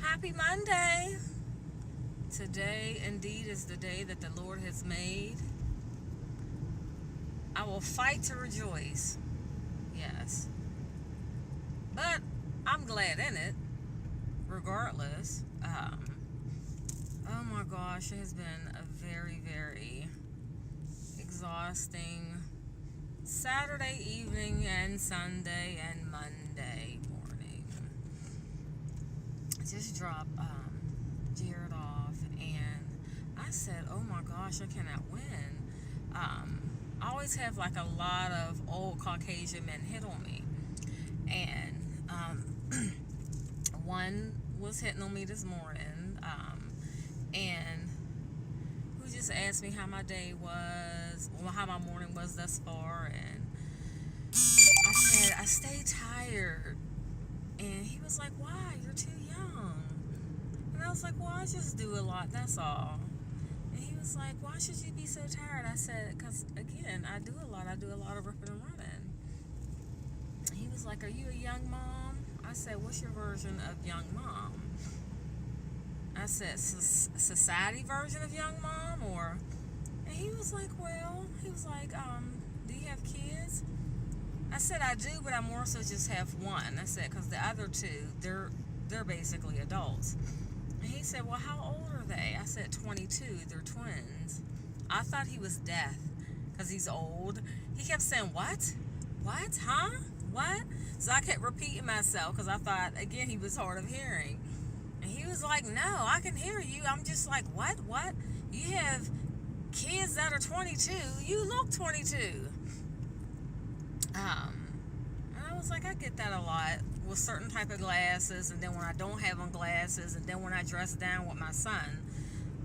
Happy Monday. Today indeed is the day that the Lord has made. I will fight to rejoice. Yes. But I'm glad in it, regardless. Oh my gosh, it has been a very, very exhausting Saturday evening and Sunday and Monday morning. I just dropped Jared off, and I said, oh my gosh, I cannot win. I always have like a lot of old Caucasian men hit on me, and one was hitting on me this morning, and who just asked me how my day was, well, how my morning was thus far, and I said I stay tired, and he was like, why? You're too young. And I was like, well, I just do a lot, that's all. And he was like, why should you be so tired? I said, because, again, I do a lot. I do a lot of ripping and running. And he was like, are you a young mom? I said, what's your version of young mom? I said, society version of young mom? Or, and he was like, do you have kids? I said, I do, but I more so just have one. I said, because the other two, they're basically adults. And he said, well, how old are they? I said, 22. They're twins. I thought he was deaf because he's old. He kept saying, what? What? Huh? What? So I kept repeating myself because I thought, again, he was hard of hearing. And he was like, no, I can hear you. I'm just like, what? What? You have kids that are 22. You look 22. And I was like, I get that a lot with certain type of glasses, and then when I don't have on glasses, and then when I dress down with my son,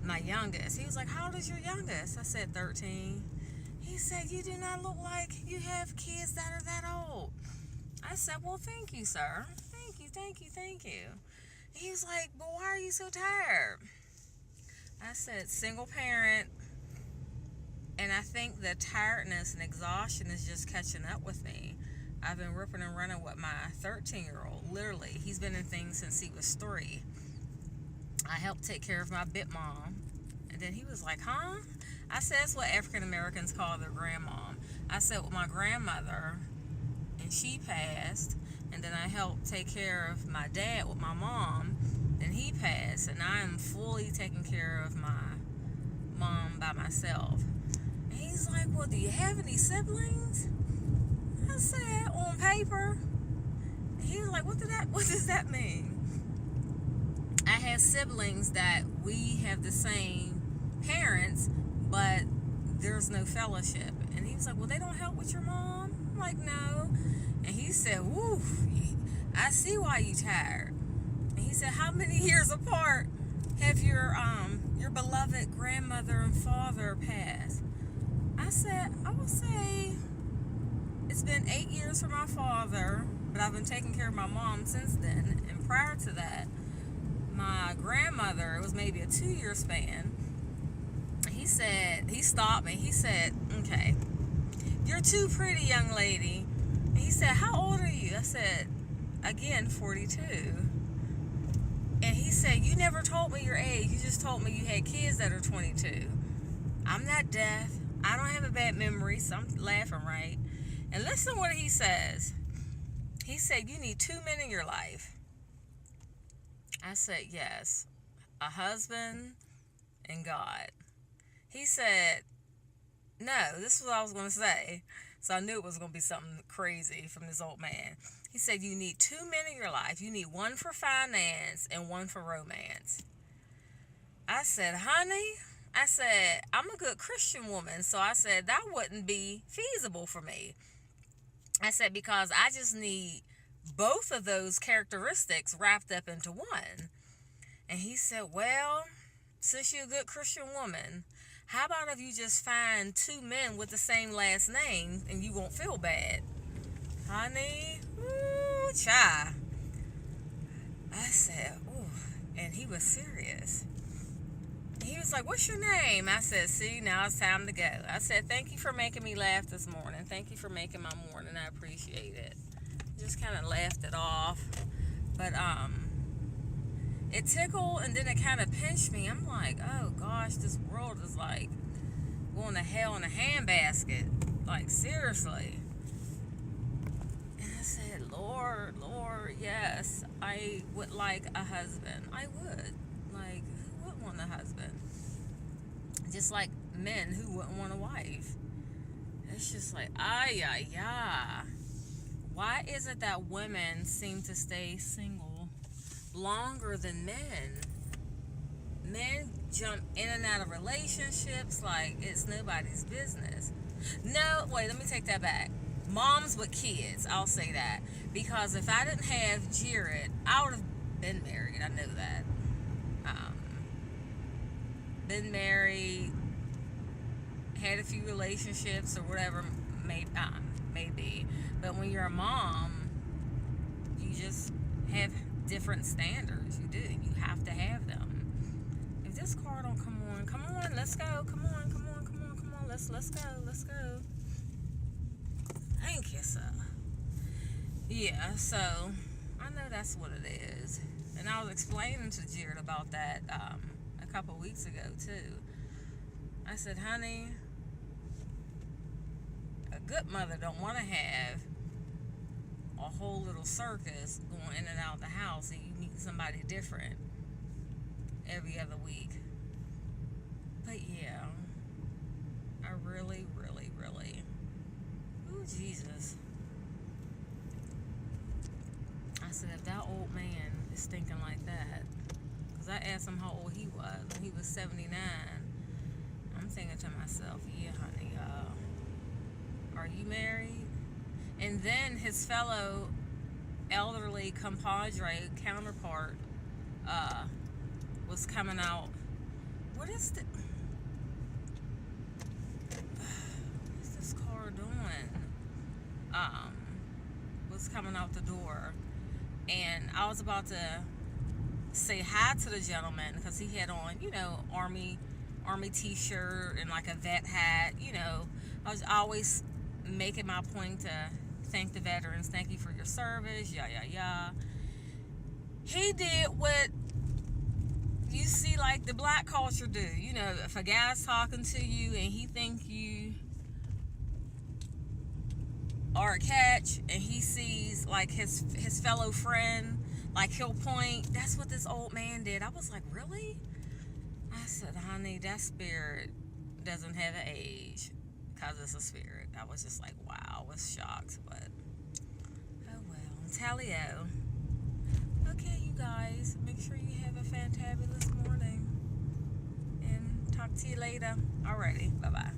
my youngest, he was like, how old is your youngest? I said 13. He said, you do not look like you have kids that are that old. I said, well, thank you, sir. Thank you. He was like, but why are you so tired? I said, single parent, and I think the tiredness and exhaustion is just catching up with me. I've been ripping and running with my 13-year-old. Literally, he's been in things since he was 3. I helped take care of my bit mom. And then he was like, huh? I said, that's what African Americans call their grandmom. I said, with my grandmother, and she passed. And then I helped take care of my dad with my mom. Then he passed. And I am fully taking care of my mom by myself. And he's like, well, do you have any siblings? I said, on paper. And he was like, what does that mean? I had siblings that we have the same parents, but there's no fellowship. And he was like, well, they don't help with your mom? I'm like, no. And he said, woof, I see why you tired. And he said, how many years apart have your beloved grandmother and father passed? I said, I would say it's been 8 years for my father, but I've been taking care of my mom since then. And prior to that, my grandmother, it was maybe a 2-year span. He said, he stopped me. He said, okay, you're too pretty, young lady. And he said, how old are you? I said, again, 42. And he said, you never told me your age. You just told me you had kids that are 22. I'm not deaf. I don't have a bad memory, so I'm laughing, right? And listen what he says. He said, you need 2 men in your life. I said, yes, a husband and God. He said, no, this is what I was going to say. So I knew it was going to be something crazy from this old man. He said, you need 2 men in your life. You need one for finance and one for romance. I said, honey, I said, I'm a good Christian woman. So I said, that wouldn't be feasible for me. I said, because I just need both of those characteristics wrapped up into one. And he said, well, since you're a good Christian woman, how about if you just find 2 men with the same last name and you won't feel bad? Honey, ooh, child. I said, ooh, and he was serious. He was like, what's your name? I said, see, now it's time to go. I said, thank you for making me laugh this morning. Thank you for making my morning. I appreciate it. Just kind of laughed it off. But it tickled and then it kind of pinched me. I'm like, oh gosh, this world is like going to hell in a handbasket. Like, seriously. And I said, Lord, yes, I would like a husband. I would. Like, who wouldn't want a husband? Just like men who wouldn't want a wife. It's just like, why is it that women seem to stay single longer than men? Men jump in and out of relationships like it's nobody's business. No, wait, let me take that back. Moms with kids, I'll say that. Because if I didn't have Jared, I would have been married. I know that. Been married, had a few relationships or whatever, maybe. But when you're a mom, you just have different standards. You do. You have to have them. If this car don't come on, let's go. Come on. Let's go. Thank you, sir. Yeah, so I know that's what it is. And I was explaining to Jared about that a couple weeks ago too. I said, honey, a good mother don't want to have a whole little circus going in and out of the house and you meet somebody different every other week. But yeah, I really, ooh, Jesus. I said, if that old man is thinking like that, because I asked him how old he was, when he was 79, I'm thinking to myself, yeah, honey, are you married? And then his fellow elderly compadre counterpart was coming out. What is this car doing? Was coming out the door, and I was about to say hi to the gentleman because he had on, army t-shirt and like a vet hat. I was always making my point to thank the veterans. Thank you for your service. He did what you see like the black culture do. If a guy's talking to you and he think you are a catch and he sees like his fellow friend, like he'll point. That's what this old man did. I was like, really? I said, honey, that spirit doesn't have an age because it's a spirit. I was just like, wow, I was shocked, but oh well. Tally-o. Okay, you guys, make sure you have a fantabulous morning and talk to you later. Alrighty, bye-bye.